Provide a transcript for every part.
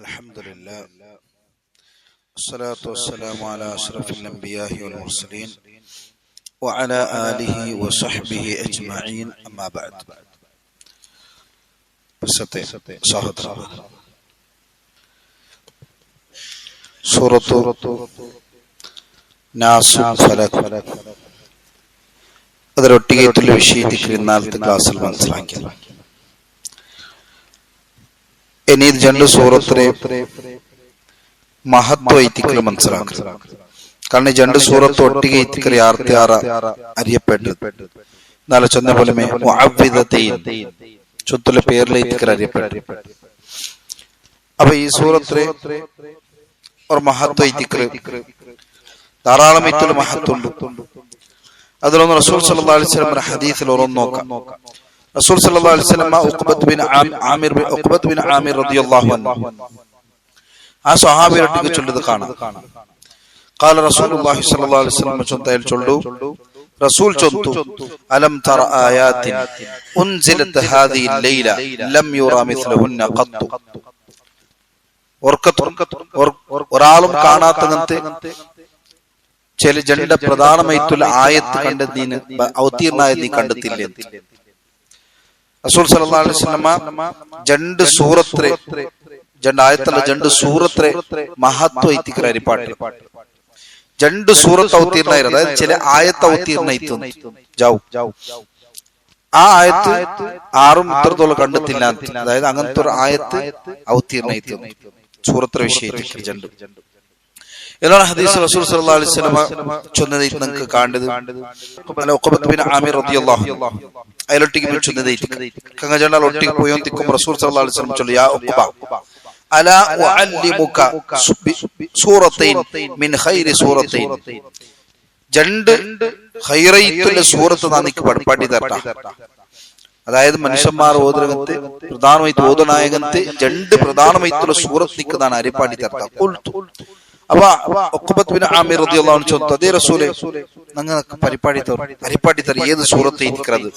الحمد لله والصلاة والسلام على أشرف الأنبياء والمرسلين وعلى آله وصحبه أجمعين أما بعد. സൂറത്തു നാസും ഫലക് അതിലൊട്ടികയിട്ടുള്ള വിഷയത്തിൽ ഇന്നാലത്തെ ക്ലാസ്സിൽ മനസ്സിലാക്കി. ഇനി രണ്ട് സൂറത്തിലെ മഹത്വ ഇത്തിക്കൽ മനസ്സിലാക്കുക. കാരണം ഈ രണ്ട് സൂറത്ത് ഒട്ടിക ഇത്തിക്കൽ ആർത്തിയാറ അറിയപ്പെട്ടത് നാളെ ചൊന്ന പോലെ ചൊത്തുള്ള പേരിലെ ഇത്തിക്കൽ അറിയപ്പെട്ടു. അപ്പൊ ഈ സൂറത്തിലെ ഒരു മഹത്വ ഇത്തിക്കൽ ധാരാളം ഇത്തുള്ള മഹത്വമുണ്ട്. അതിലൊന്ന് റസൂൽ സല്ലല്ലാഹു അലൈഹി വസല്ലം ഹദീസിൽ ഓരോന്ന് നോക്കാം. റസൂൽ സല്ലല്ലാഹു അലൈഹി വസല്ലം ഉഖബത്ത് ബിൻ ആമിർ റളിയല്ലാഹു അൻഹു ആ സ്വഹാബിയോട് ചൊല്ലുന്നത് കാണാം. ഖാല റസൂലുള്ളാഹി സ്വല്ലല്ലാഹു അലൈഹി വസല്ലം ചൊന്തയിൽ ചൊല്ലു റസൂൽ ചൊന്തു അലം തറ ആയാത്തിൻ ഉൻസിലത് ഹാദിഹിൽ ലൈല ലം യുറാ മിസ്ലഹുന്ന ഖത്തു. ഒരാളും കാണാത്തങ്ങനത്തെ ചില ജണ്ട പ്രധാനമായിട്ടുള്ള ആയത്ത് കണ്ടെത്തിന് അവതീർണായ നീ കണ്ടെത്തില്ലേ. റസൂൽ സല്ലല്ലാഹു അലൈഹി വസല്ലം രണ്ട് സൂറത്തെ രണ്ട് ആയത്തുള്ള രണ്ട് സൂറത്തെ മഹത്വ ഇത്തിക്കൽ അരിപ്പാട്ട് രണ്ട് സൂറത്ത് അവതീർണായിരുന്നു. അതായത് ചില ആയത്ത് അവതീർണയിത്തു ജാവു ആ ആയത്ത് ആറും ഇത്രത്തോളം കണ്ടെത്തില്ല. അതായത് അങ്ങനത്തെ ഒരു ആയത്ത് അവതീർണയിത്തു സൂറത്തെ വിഷയത്തിൽ രണ്ട് ഇതാണ് ഹദീസ്. റസൂൽ സല്ലല്ലാഹു അലൈഹി വസല്ലം ചൊന്നത് നിങ്ങൾക്ക് കാണുന്നത് ഉഖബത്ത് ബിൻ ആമിർ റളിയല്ലാഹു അൻഹു അയലൊട്ടിക്ക് ചൊന്നത് കങ്ങജണ്ടാൽ ഒട്ടിക്ക് പോയോന്തിക്കും റസൂൽ സല്ലല്ലാഹു അലൈഹി വസല്ലം ചൊല്ലി യാ ഉഖബ അലാ ഉഅല്ലിമുക സൂറത്തൈൻ മിൻ ഖൈരി സൂറത്തൈൻ. രണ്ട് ഖൈറൈത്തുള്ള സൂറത്ത് ഞാൻ നിനക്ക് പഠിപ്പാട്ടി തരട്ടാ. അതായത് മനുഷ്യന്മാർ ഓതുരകത്ത് പ്രധാനമായിട്ട് ഓതുനായകത്ത് രണ്ട് പ്രധാനമായിട്ടുള്ള സൂറത്ത് നിൽക്കുന്നതാണ് അരിപ്പാട്ടി തരട്ടാ. അപ്പൊ ഉഖബത്ത് ബിൻ ആമിർ റളിയല്ലാഹു അൻഹു ചൊന്നു അതേ റസൂലേ നിങ്ങൾക്ക് പരിപാടി തരും ഏത് സൂറത്ത് ഇരിക്കുന്നത്.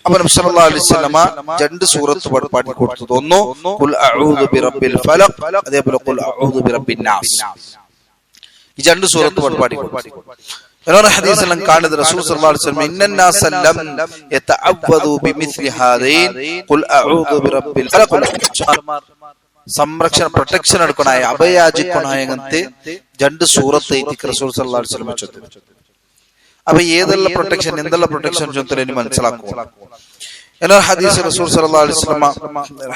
അപ്പൊ നബി സല്ലല്ലാഹു അലൈഹി വസല്ലം രണ്ട് സൂറത്ത് പഠിപ്പാടി കൊടുത്തത് ഒന്ന് ഖുൽ അഊദു ബിറബ്ബിൽ ഫലഖ്, അതേപോലെ ഖുൽ അഊദു ബിറബ്ബിൻ നാസ്. ഈ രണ്ട് സൂറത്ത് പഠിപ്പാടി കൊടുത്തു. വേറെ ഹദീസിലും കാണുന്നത് റസൂൽ സല്ലല്ലാഹു അലൈഹി വസല്ലം ഇന്നൻ നാസ ലം യതഅവദു ബിമിസ്ലി ഹാദൈൻ ഖുൽ അഊദു ബിറബ്ബിൽ ഫലഖ്. സംരക്ഷണ പ്രൊട്ടക്ഷൻ എടുക്കണായ അഭയാചിക്കണായ അങ്ങനത്തെ രണ്ട് സൂറത്ത് റസൂൽ സല്ലല്ലാഹു അലൈഹി വസല്ലം ചൊല്ലു. അപ്പൊ ഏതെല്ലാം പ്രൊട്ടക്ഷൻ എന്തെല്ലാം പ്രൊട്ടക്ഷൻ ചൊല്ലി മനസ്സിലാക്കുക. എല്ലാ ഹദീസ് റസൂൽ സല്ലല്ലാഹു അലൈഹി വസല്ലം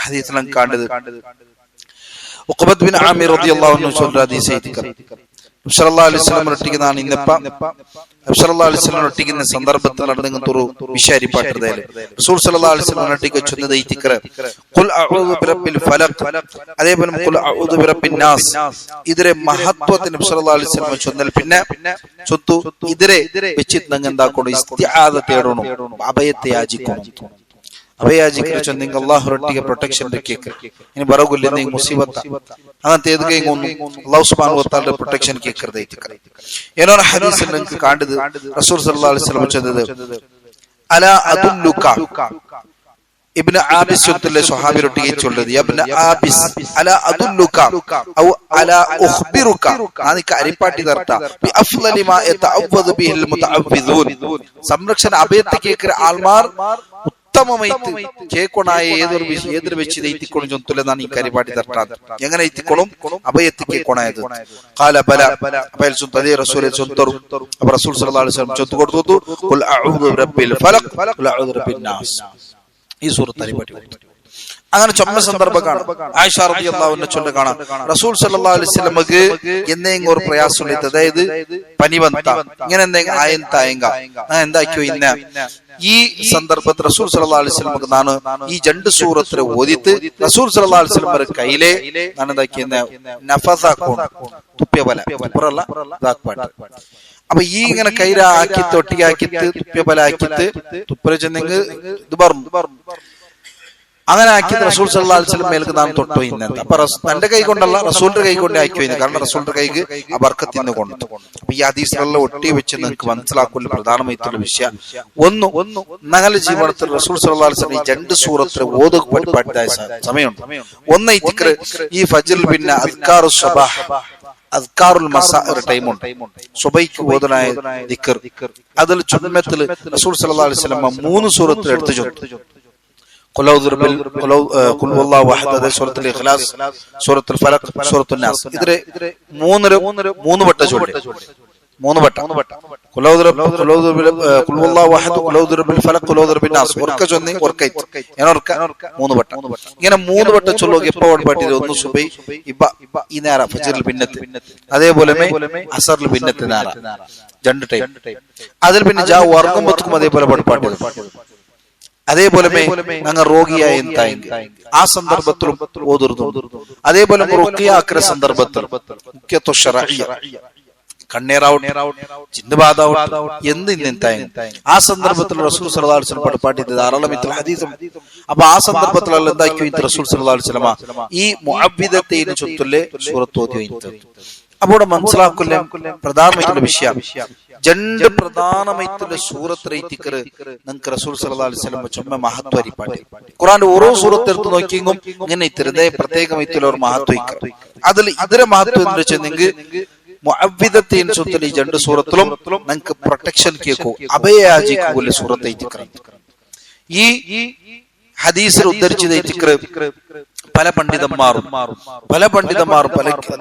ഹദീസിലും കാണുന്നത് ഉഖബത്ത് ബിൻ ആമിർ റളിയല്ലാഹു അൻഹു ചൊല്ലുന്ന ഹദീസ് നബി സല്ലല്ലാഹു അലൈഹി വസല്ലം ഒട്ടിക്കുന്നതാണ്. ഇന്നിപ്പം നബി സല്ലല്ലാഹു അലൈഹി വസല്ലം ഒട്ടിക്കുന്ന സന്ദർഭത്തിൽ നടന്ന ഒരു വിഷയരിപ്പാട്ടത് റസൂൽ സല്ലല്ലാഹു അലൈഹി വസല്ലം ഒട്ടിക്ക് ചൊന്നത് ഇത്തിക്കർ ഖുൽ അഊദു ബിറബ്ബിൽ ഫലഖ്, അതേപോലെ ഖുൽ അഊദു ബിറബ്ബിൻ നാസ്. ഇതിരെ മഹത്വത്തെ നബി സല്ലല്ലാഹു അലൈഹി വസല്ലം ചൊന്നൽ പിന്നെ ചൊത്തു ഇതിരെ വെച്ചിട്ട് നിങ്ങൾ എന്താക്കണം ഇസ്തിആദ തേടണം, അഭയത്തെ യാചിക്കണം. അഭയാചിക്കൽ ചൊന്നെങ്കിൽ അല്ലാഹു ഒട്ടിಗೆ ಪ್ರೊಟೆಕ್ಷನ್ ಕೇಕ ಇನಿ ಬರಗುಲ್ಲ ನೀ ಮುಸೀಬತ್ അങ്ങനത്തെ ഏതൊക്കെ ഒന്നും അല്ലാഹു സുബ്ഹാനഹു വ തആല പ്രൊട്ടക്ഷൻ കേക്കരുത് ഇത്തിക്കറി. ಏನೋ ഹദീസിൽ നിങ്ങൾക്ക് കാണുന്നത് റസൂൽ സല്ലല്ലാഹു അലൈഹി വസല്ലം ചൊന്നത് അലാ അദുല്ലുക ഇബ്നു ആബിസ് ചൊല്ലുന്ന സ്വഹാബിയൊട്ടിಗೆ ചൊല്ലുന്നത് ഇബ്നു ആബിസ് അലാ അദുല്ലുക ഔ അലാ ഉഖ്ബിറുക ആനിക്ക് അരിപ്പാട്ടി തരട്ടാ ബി അഫ്ളലി മാ യതഅവദു ബിഹിൽ മുതഅവ്വിദൂൻ. സംരക്ഷണ അഭയത്തെ കേക്കற ആൾമാർ ഉത്തമമായിട്ട് കേക്കൊണായ ഏതൊരു വെച്ച് എത്തിക്കണം ചൊത്തുല്ലെന്നാണ് ഈ കരിപാടി തട്ടാത്. എങ്ങനെ എത്തിക്കണം അഭയത്തി കേക്കൊണായത് ഖാല ബല അഭയൽ ചൊന്തേ റസൂലെ ചൊന്തറു. അപ്പൊ റസൂൽ സല്ലല്ലാഹു അലൈഹി വസല്ലം ചൊത്തു കൊടുത്തു ഖുൽ അഊദു ബിറബ്ബിൽ ഫലഖ് ഖുൽ അഊദു ബിറബ്ബിൻ നാസ്. ഈ സൂറത്ത് കരിപാടി അങ്ങനെ ചൊമ്മ സന്ദർഭം കാണാം. ആയിഷ റളിയല്ലാഹു അൻഹ ചൊല്ല കാണാം റസൂൽ സല്ലല്ലാഹു അലൈഹി വസല്ലമക്ക് എന്തെങ്കിലും ഒരു പ്രയാസം ഉണ്ട്, അതായത് പനി വന്ന ഇങ്ങനെ എന്തെങ്കിലും ആയന്തായങ്ക എന്താക്കിയോ ഇന്ന ഈ സന്ദർഭത്തിൽ റസൂൽ സല്ലല്ലാഹു അലൈഹി വസല്ലമക്ക് നാണ് ഈ രണ്ട് സൂറത്തിലെ ഓതിട്ട് റസൂൽ സല്ലല്ലാഹു അലൈഹി വസല്ലമയുടെ കയ്യിലെ ഞാൻ എന്താക്കിയെന്ന നഫസാക്കോൺ തുപ്പ്യബല പുറല്ല ഇതാക്പാട്ട്. അപ്പൊ ഈ ഇങ്ങനെ കൈര ആക്കിത്ത് ഒട്ടിയാക്കിത്ത് തുപ്പ്യബല ആക്കിത്ത് തുപ്പര ചെന്നെങ്കിൽ ഇത് പറഞ്ഞു അങ്ങനെ ആക്കി റസൂൽ സല്ലല്ലാഹു അലൈഹി വസല്ലം മേൽക്ക് നാം തൊട്ടു ഇന്നത്. അപ്പൊ തന്റെ കൈ കൊണ്ടല്ല, റസൂലിന്റെ കൈ കൊണ്ട് ആക്കി പോയിന്ന്. കാരണം റസൂലിന്റെ കൈക്ക് ആ ബർക്കത്ത് ഇന്ന് കൊണ്ടു. അപ്പൊ ഈ ഹദീസുകളിൽ ഒട്ടി വെച്ച് നിങ്ങൾക്ക് മനസ്സിലാക്കുന്ന പ്രധാനമായിട്ടുള്ള വിഷയം ഒന്ന്, ഞങ്ങളുടെ ജീവിതത്തിൽ റസൂൽ സല്ലല്ലാഹു അലൈഹി വസല്ലം ഈ രണ്ട് സൂറത്തിൽ ഓതുക പഠിപ്പായ സമയമുണ്ട്. ഒന്ന് ഈ ദിക്ർ, ഈ ഫജ്റിൽ പിന്നെ അദ്കാറു സ്വബാഹ്, അദ്കാറുൽ മസാ ഒരു ടൈമുണ്ട്, സുബൈക്ക് ഓതനായ ദിക്ർ. അതിൽ ചുമ്മത്തിൽ റസൂൽ സല്ലല്ലാഹു അലൈഹി വസല്ലം 3 സൂറത്തിൽ എടുത്തു ചൊല്ലി. സൂറത്തുൽ ഇഖ്ലാസ്, സൂറത്തുൽ ഫലഖ്, സൂറത്തുൽ നാസ്. ഇതിലെ 3 വട്ടം ചൊല്ലി. 3 വട്ടം ഇങ്ങനെ 3 വട്ടം ചൊല്ലുക. എപ്പോ പാട്ടിയത്? ഒന്ന് സുബൈ ഈ നേര ഫജ്റിൽ ഭിന്നത്ത്, അതേപോലെ അസറിൽ ഭിന്നത്ത് നേര, 2 ടൈം. അതിൽ പിന്നെ വർഗമ്പത്തും അതേപോലെ പാട്ട്. അതേപോലെ ഞങ്ങൾ രോഗിയായ ആ സന്ദർഭത്തിലും ഓതുന്നു. അതേപോലെ റുഖിയാക്കുന്ന സന്ദർഭത്തിൽ കണ്ണീറാവട്ടെ, ജിന്ദബാദാവട്ടെ, ആ സന്ദർഭത്തിൽ റസൂൽ സല്ലല്ലാഹു അലൈഹി വസല്ലം പാടിയത് ധാരാളം ഹദീസും. അപ്പൊ ആ സന്ദർഭത്തിലുള്ള എന്താക്കി റസൂൽ സല്ലല്ലാഹു അലൈഹി വസല്ലം ഈ മുഅവ്വിദത്തൈന ചൊല്ലെ സൂറത്ത് ഓതി. അപ്പോൾ മനസ്സിലാക്കുന്ന പ്രധാനമായിട്ടുള്ള വിഷയം, 2 പ്രധാനമായിട്ടുള്ള സൂറത്ത് നിങ്ങൾക്ക് റസൂൽ സല്ലല്ലാഹു അലൈഹി വസല്ലം ചുമ്മ മഹത്വ അരിപ്പാട്ടി. ഖുർആന്റെ ഓരോ സൂറത്ത് എടുത്ത് നോക്കിയെങ്കും ഇങ്ങനെ ഇത്തരത്തെ പ്രത്യേകമായിട്ടുള്ള ഒരു മഹത്വം. അതിൽ ഇതിലെ മഹത്വം എന്ന് വെച്ചാൽ നിങ്ങൾക്ക് മുഅവ്വിദത്തൈൻ ചൊല്ലി 2 സൂറത്തിലും നിങ്ങൾക്ക് പ്രൊട്ടക്ഷൻ കേൾക്കൂ, അഭയാചിക്കൂല സൂറത്ത് ഈ ഹദീസിൽ ഉദ്ധരിച്ചത് പല പണ്ഡിതന്മാരും പല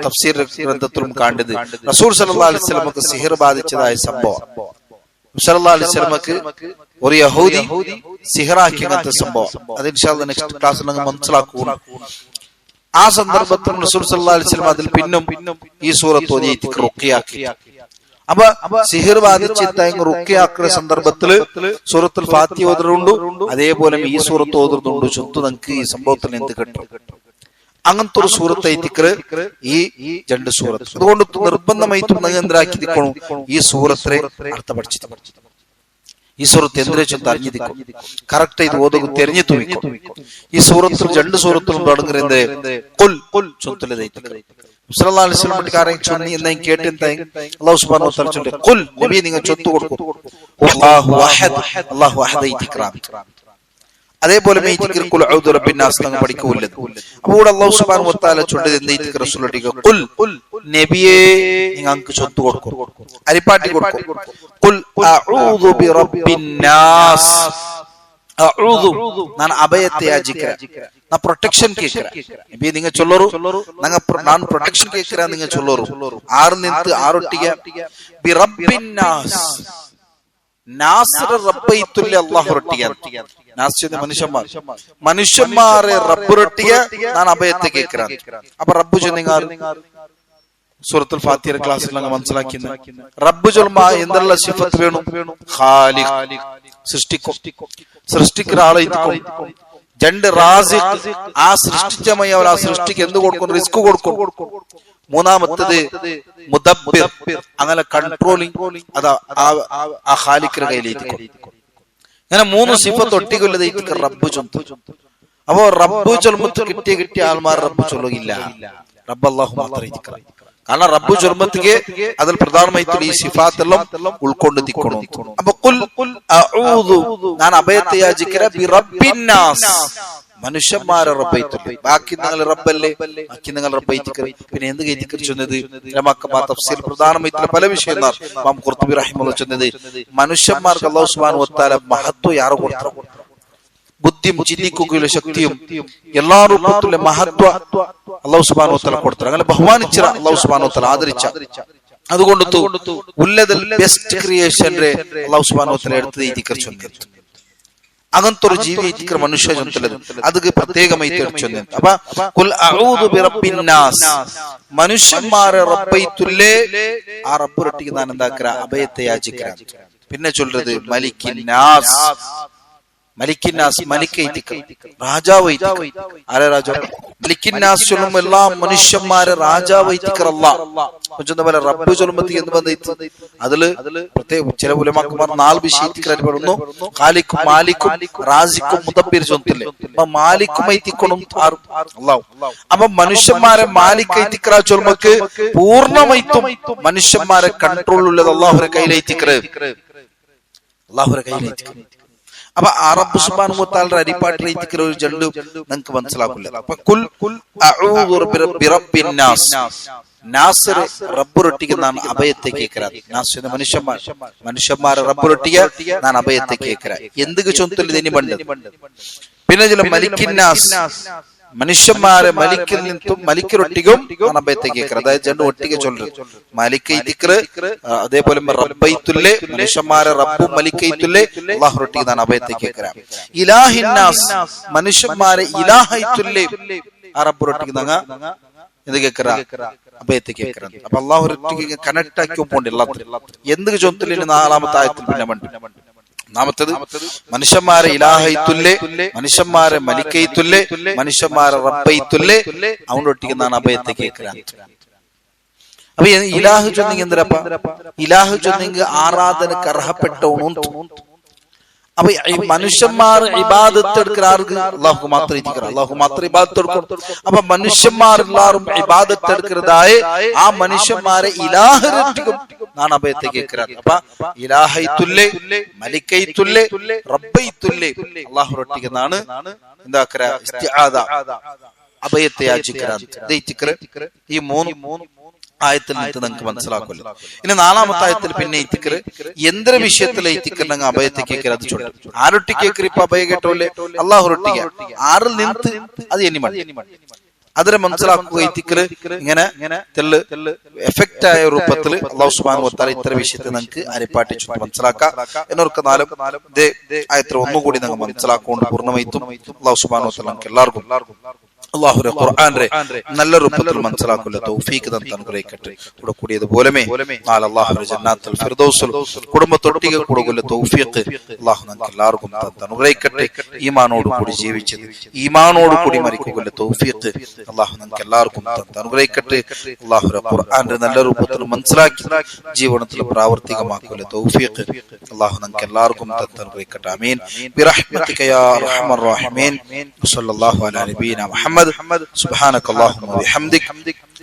തഫ്സീർ ഗ്രന്ഥത്തിലും കണ്ടത് റസൂൽ സല്ലല്ലാഹു അലൈഹി വസല്ലമക്ക് സിഹിർ ബാധിച്ചതായ സംഭവം. സല്ലല്ലാഹു അലൈഹി വസല്ലമക്ക് ഒരു യഹൂദി സിഹിറാക്കിയ സംഭവം. അത് ഇൻഷാ അല്ലാഹ് നെക്സ്റ്റ് ക്ലാസ്സിൽ നിങ്ങൾ മനസ്സിലാക്കുക. ആ സന്ദർഭത്തിൽ റസൂൽ സല്ലല്ലാഹു അലൈഹി വസല്ലം അതിൽ പിന്നും ഈ സൂറത്ത് ഓതി റുഖിയാക്കി. അപ്പൊ സിഹിർ ബാധിച്ചിട്ട് റുഖിയാക്കുന്ന സന്ദർഭത്തില് സൂറത്തുൽ ഫാത്തിഹ ഓതുന്നുണ്ട്, അതേപോലെ ഈ സൂറത്ത് ഓതുന്നുണ്ട്. ചൊത്തു നിങ്ങൾക്ക് ഈ സംഭവത്തിൽ എന്ത് കിട്ടും? അങ്ങനത്തെ ഒരു സൂറത്ത് ഈ 2 സൂറത്ത്. അതുകൊണ്ട് നിർബന്ധമായിട്ടും എന്താക്കി നിൽക്കണം, ഈ സൂറത്തിനെ അർത്ഥം പഠിച്ചിട്ട് ഈ സൂറത്ത് എന്തിനെ ചൊന്ന് അറിഞ്ഞിരിക്കും, കറക്റ്റ് ഇത് ഓതുക തെരഞ്ഞു തുമിക്കും. ഈ സൂറത്തിൽ 2 സൂറത്തിലും തുടങ്ങുന്നത് സല്ലല്ലാഹു അലൈഹി വസല്ലം കാര്യം ചൊല്ലി എന്നാ കേട്ട് അല്ലാഹു സുബ്ഹാനഹു വ തആല ചൊല്ലി ഖുൽ നബി നിങ്ങൾ ചൊല്ലു കൊടുക്കും അല്ലാഹു അഹദ്, അല്ലാഹു അഹദ് ഇക്റാം. അതേപോലെ ഖുൽ അഊദു ബിറബ്ബിന്നാസ് നിങ്ങൾ പഠിക്കുള്ളത്. അപ്പോൾ അല്ലാഹു സുബ്ഹാനഹു വ തആല ചൊല്ലിയത് എന്താ റസൂലുള്ളാഹി ഖുൽ നബിയേ നിങ്ങൾക്ക് ചൊല്ലു കൊടുക്കും, അരിപ്പാട്ടി കൊടുക്കും. ഖുൽ അഊദു ബിറബ്ബിന്നാസ്, അഊദു ನಾನು ಅಭಯತೆ ಯಾಚಿக்கிறேன், நான் ಪ್ರೊಟೆಕ್ಷನ್ ಕೇಳ್க்கிறேன். ನಬಿ നിങ്ങൾ ചൊല്ലರು ನಾನು ಪ್ರೊಟೆಕ್ಷನ್ ಕೇಳ್க்கிறேன் നിങ്ങൾ ചൊല്ലರು. ആറ് നിന്ത് ആറൊട്ടിಗೆ ബിറബ്ബിന്നാസ്, നാസിർ റബ്ബൈത്തുൽ അല്ലാഹു റൊട്ടിಗೆ. നാസിർ മനുഷ്യന്മാരെ റബ്ബ് റൊട്ടിಗೆ ನಾನು അഭയത്തെ കേൾக்கிறேன். അപ്പൊ റബ്ബ് ചൊല്ലുക സൂറത്തുൽ ഫാത്തിഹ ക്ലാസ്സിൽ ഞങ്ങൾ മനസ്സിലാക്കിയത് റബ്ബ് ചൊല്ലുമ്പോ എന്തെല്ലാം സിഫത്ത് വേണം? ഖാലിഖ്, സൃഷ്ടിക്കുന്ന ആളായിരിക്കും. 2 റാസിഖ്, ആ സൃഷ്ടിച്ചമയ ആ സൃഷ്ടിക്ക് എന്ത് കൊടുക്കും? റിസ്ക് കൊടുക്കും. 3-മത്തത് മുദബ്ബിർ, അങ്ങനെ കൺട്രോളിങ്, അതാ ആ ഖാലിഖിന്റെ കയ്യിലേക്ക്. ഇങ്ങനെ 3 സിഫത്ത് ഒട്ടിക്കൊല്ലതായിട്ട് റബ്ബ് ചൊല്ലും. അപ്പോ റബ്ബ് ചൊല്ലുമ്പോൾ കിട്ടിയ ആൾമാർ റബ്ബ് ചൊല്ലുകയില്ല, റബ്ബ് അല്ലാഹു മാത്രം. കാരണം റബ്ബു ചൊല്ലുമ്പത്തേക്ക് അതിൽ പ്രധാനമായിട്ടുള്ള ഈ സിഫാത്തെല്ലാം ഉൾക്കൊണ്ട് നിൽക്കണം. അപ്പൊ ഖുൽ അഊദു, ഞാൻ അഭയത്തെ യാചിக்கிறேன் ബിറബ്ബിന്നാസ്, മനുഷ്യന്മാരെ റബ്ബൈത്തുള്ളൂ. ബാക്കി നിങ്ങൾ റബ്ബല്ലേ, ബാക്കി നിങ്ങൾ റബ്ബൈത്തിക്കറി. പിന്നെ എന്ത് കയറ്റിക്കറി ചെന്നത്? തഫ്സീർ പ്രധാനമായിട്ടുള്ള പല വിഷയങ്ങൾ ഇമാം ഖുർത്തുബി റഹിമഹുല്ലാഹ് ചെന്നത് മനുഷ്യന്മാർക്ക് അല്ലാഹു സുബ്ഹാനഹു വ തആല മഹത്വം യാറ് കൊടുത്തു? ബുദ്ധിയും ചിന്തിക്കുകയുള്ള ശക്തിയും എല്ലാ രൂപത്തിലുള്ള മഹത്വ അല്ലാഹു സുബ്ഹാനഹു വ തആല കൊടുത്തു. അങ്ങനെ ബഹുമാനിച്ച അല്ലാഹു സുബ്ഹാനഹു വ തആല ആദരിച്ച. അതുകൊണ്ട് ഉള്ളതിൽ ബെസ്റ്റ് ക്രിയേഷന്റെ അല്ലാഹു സുബ്ഹാനഹു വ തആല എടുത്ത് ദിക്ർ ചൊല്ലുന്നു. അങ്ങനത്തെ ഒരു ജീവി ദിക്ർ മനുഷ്യ ചൊല്ലുന്നത് അത് പ്രത്യേകമായി ചൊല്ലുന്നു. അപ്പൊ ഖുൽ അഊദു ബിറബ്ബിന്നാസ്, മനുഷ്യന്മാരെ റബ്ബൈത്തുല്ലേ, ആ റബ്ബ് റൊട്ടിക്ക് ഞാൻ എന്താക്കറ? അഭയത്തെ യാചിക്കറ. പിന്നെ ചൊല്ലുന്നത് മലിക്കിന്നാസ്, മലിക്കിന്നാസ് മലിക്കൈത്തിക്കർ, രാജാവൈത്തിക്കർ. ആരെ രാജാവ്? മലിക്കിന്നാസ് ചൊല്ലുമ്പോ എല്ലാ മനുഷ്യന്മാരെ രാജാവൈത്തിക്കർ അല്ലാഹ്. പോലെ റബ്ബ് ചൊല്ലുമ്പത്തി എന്ന് വന്നിട്ട് അതില് പ്രത്യേക ചില ഉലമാക്കന്മാർ 4 വിഷയത്തിക്കാര് പറയുന്നു. ഖാലിക്കും മാലിക്കും റാസിക്കും മുദബ്ബിർ ചൊല്ലില്ലേ. അപ്പൊ മാലിക്കുമൈത്തിക്കണം അള്ളാഹു. അപ്പൊ മനുഷ്യന്മാരെ മാലിക്കൈത്തിക്കറ ചൊല്ലുമ്പക്ക് പൂർണ്ണമായിട്ടും മനുഷ്യന്മാരെ കൺട്രോൾ ഉള്ളത് അള്ളാഹുരെ കയ്യിലേത്തിക്കറ്, അള്ളാഹുരെ കയ്യിലേത്തിക്കറ്. അപ്പൊ റബ്ബ് സുബ്ഹാനഹു വ തആല അരിപ്പാട്ടിലേത്തിക്കറ ഒരു ജണ്ട് നിങ്ങൾക്ക് മനസ്സിലാക്കില്ല. അപ്പൊ കുൽ അഊദു ബിറബ്ബിൻ നാസ്, നാസർ റബ്ബുരൊട്ടിക്ക് നാൻ അഭയത്തെ കേക്കറ. നാസ് എന്ന മനുഷ്യന്മാരെ റബ്ബുരൊട്ടിക നാൻ അഭയത്തെ കേക്കറ. എന്തൊക്കെ ചൊന്തല് ഇനി പണ്ട്. പിന്നെ ചില മലിക്കിന്നാസ്, മനുഷ്യന്മാരെ മലിക്കിൽ നിന്നും മലിക്കരൊട്ടിക്കും അഭയത്തെ കേക്കറ. അതായത് രണ്ട് ഒട്ടിക ചൊല്ലു മലിക്കൈത്തിക്കറ്. അതേപോലെ റബ്ബൈത്തുല്ലേ, മനുഷ്യന്മാരെ റബ്ബും മലിക്കൈത്തുല്ലേ അല്ലാഹുരൊട്ടിക്ക് നാൻ അഭയത്തെ കേക്കറ. ഇലാഹിന്നാസ്, മനുഷ്യന്മാരെ ഇലാഹൈത്തുല്ലേ ആ റബ്ബുരൊട്ടിക്ക് നങ്ങ ഇത് കേക്കറ അഭയത്തെ കേക്കറ. അപ്പൊ അള്ളാഹുരൊട്ടിക്ക് കണക്ട് ആക്കി പോണ്ട് എല്ലാത്തിനും. എന്തൊക്കെ ചൊന്തല് 4-ാമത്തെ ആയത്തിൽ പിന്നെ പണ്ട്. ഒന്നാമത്തത് മനുഷ്യന്മാരെ ഇലാഹൈത്തുല്ലേ, മനുഷ്യന്മാരെ മലിക്കൈത്തുല്ലേ, മനുഷ്യന്മാരെ റബ്ബൈത്തുല്ലേ അവനൊട്ടിക്കുന്നതാണ് അഭയത്തെ കേൾക്കാൻ. അപ്പൊ ഇലാഹു ചൊന്നെങ്കിൽ എന്തരപ്പ? ഇലാഹു ചൊന്നെങ്കിൽ ആരാധനക്ക് അർഹപ്പെട്ടവനും. അപ്പൊ ഈ മനുഷ്യന്മാർ ഇബാദത്ത് എടുക്കുന്ന ആർക്ക്? അള്ളാഹു മാത്രം ഇരിക്കണം, അള്ളാഹു മാത്രം ഇബാദത്ത് എടുക്കണം. അപ്പൊ മനുഷ്യന്മാർ എല്ലാവരും ഇബാദത്ത് എടുക്കുന്നതായ ആ മനുഷ്യന്മാരെ ഇലാഹരൊട്ടിക്കും നാണ് അഭയത്തെ കേൾക്കുന്നത്. അപ്പൊ ഇലാഹൈത്തുല്ലേ, മലിക്കൈത്തുല്ലേ, റബ്ബൈത്തുല്ലേ അള്ളാഹുരൊട്ടിക്കുന്നാണ് എന്താക്കര ഇസ്തിആദ, അഭയത്തെ യാചിക്കരാൻ. ഈ 3 ആയത്തിൽ നിന്ന് നിങ്ങൾക്ക് മനസ്സിലാക്കുമല്ലോ. ഇനി 4-ാമത്തെ ആയത്തിൽ പിന്നെ ഇത്തിക്കറ് എന്തൊരു വിഷയത്തിലെ ഇത്തിക്കറിനങ്ങ് അഭയത്തെ കേക്കര് അത് ചൊല്ലും. ആരൊട്ടി കേക്കറി ഇപ്പൊ അഭയ കേട്ടോല്ലേ അള്ളാഹുരൊട്ടിക ആറിൽ നിന്ന് അത് എനി മതി. അതിനെ മനസ്സിലാക്കുക ഇത്തിക്കറ് ഇങ്ങനെ തെല്ല് എഫക്റ്റ് ആയ രൂപത്തിൽ അള്ളാഹു സുബ്ഹാനഹു വ തആല ഇത്തരം വിഷയത്തെ നിങ്ങൾക്ക് അരിപ്പാട്ടിച്ചു മനസ്സിലാക്കാം. എന്നൊക്കെ 4 ആയത്തിൽ ഒന്നുകൂടി നിങ്ങൾ മനസ്സിലാക്കുകൊണ്ട് പൂർണ്ണമായിട്ടും അള്ളാഹു സുബ്ഹാനഹു വ തആല നമുക്ക് എല്ലാവർക്കും അള്ളാഹുരെ ഖുർആന്റെ നല്ല രൂപത്തിൽ മനസ്സിലാക്കുള്ള തൗഫീഖ് അനുഗ്രഹിക്കട്ടെ. കൂടെ കൂടിയതുപോലെ നാളെ അള്ളാഹുരെ ജന്നാത്തുൽ ഫിർദൗസിൽ കുടുംബത്തൊട്ടിക കൊടുക്കുന്ന തൗഫീഖ് അള്ളാഹു നമുക്ക് എല്ലാവർക്കും അനുഗ്രഹിക്കട്ടെ. ഈമാനോട് കൂടി ജീവിച്ചത് ഈമാനോട് കൂടി മരിക്കുന്ന തൗഫീഖ് അള്ളാഹു നമുക്ക് എല്ലാവർക്കും അനുഗ്രഹിക്കട്ടെ. അള്ളാഹുരെ ഖുർആന്റെ നല്ല രൂപത്തിൽ മനസ്സിലാക്കി ജീവിതത്തിൽ പ്രാവർത്തികമാക്കുന്ന തൗഫീഖ് അള്ളാഹു നമുക്ക് എല്ലാവർക്കും അനുഗ്രഹിക്കട്ടെ. ആമീൻ ബിറഹ്മതിക യാ അർഹമർ റഹീമീൻ. സ്വല്ലല്ലാഹു അലാ നബിയിനാ മുഹമ്മദ്. سبحانك اللهم وبحمدك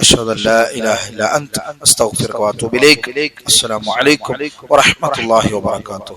أشهد أن لا إله إلا أنت أستغفرك وأتوب إليك. السلام عليكم ورحمة الله وبركاته.